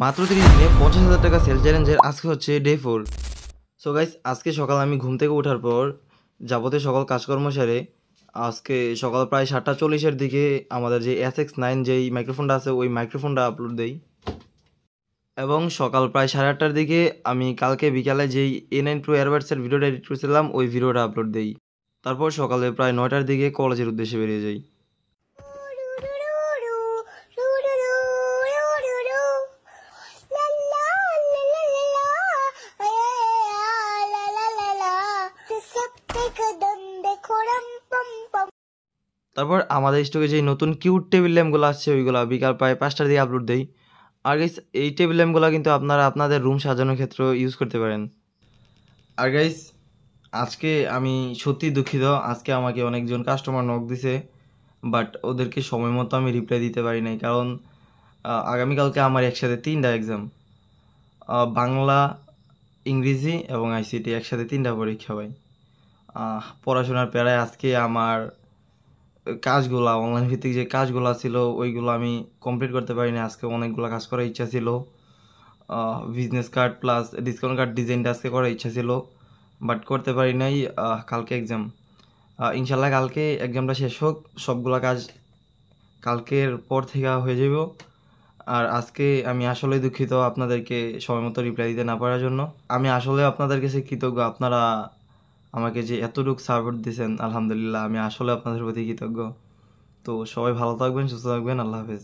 মাত্র 30 দিনে 50,000 টাকা সেল চ্যালেঞ্জের আজকে হচ্ছে ডে 4। সো গাইস, আজকে সকাল আমি ঘুম থেকে ওঠার পর যাবতীয় সকল কাজকর্ম সেরে আজকে সকাল প্রায় 7:40-এর দিকে আমাদের যে SX9 যেই মাইক্রোফোনটা আছে ওই মাইক্রোফোনটা আপলোড দেই, এবং সকাল প্রায় 8:30-টার দিকে আমি কালকে বিকালে যেই A9 Pro এয়ারবাডসের ভিডিওটা এডিট করেছিলাম ওই ভিডিওটা আপলোড দেই। তারপর সকালে প্রায় 9টার দিকে কলেজের উদ্দেশ্যে বেরিয়ে যাই। তারপর আমাদের স্টকে যেই নতুন কিউট টেবিল ল্যাম্পগুলো আসছে ওইগুলো বিকাল প্রায় 5টার দিকে আপলোড দেই। আর গাইস, এই টেবিল ল্যাম্পগুলো কিন্তু আপনারা আপনাদের রুম সাজানোর ক্ষেত্রেও ইউজ করতে পারেন। আর গাইস, আজকে আমি সত্যি দুঃখিত, আজকে আমাকে অনেকজন কাস্টমার নক দিছে, বাট ওদেরকে সময় মতো আমি রিপ্লাই দিতে পারি নাই, কারণ আগামীকালকে আমার একসাথে 3টা এক্সাম, বাংলা, ইংরেজি এবং আইসিটি একসাথে 3টা পরীক্ষা হয়। পড়াশোনার প্যারায় আজকে আমার কাজগুলা অনলাইন ভিত্তিক যে কাজগুলো ছিল ওইগুলো আমি কমপ্লিট করতে পারিনি। আজকে অনেকগুলো কাজ করার ইচ্ছা ছিল, business card plus discount card ডিজাইনটা আজকে করার ইচ্ছা ছিল, বাট করতে পারি নাই। কালকে এক্সাম, ইনশাল্লাহ কালকে এক্সামটা শেষ হোক, সবগুলা কাজ কালকের পর থেকে হয়ে যাব। আর আজকে আমি আসলেই দুঃখিত আপনাদেরকে সময় মতো রিপ্লাই দিতে না পারার জন্য। আমি আসলে আপনাদের কাছে কৃতজ্ঞ, আপনারা আমাকে যে এতটুকু সাপোর্ট দিয়েছেন, আলহামদুলিল্লাহ আমি আসলে আপনাদের প্রতি কৃতজ্ঞ। তো সবাই ভালো থাকবেন, সুস্থ থাকবেন, আল্লাহ হাফেজ।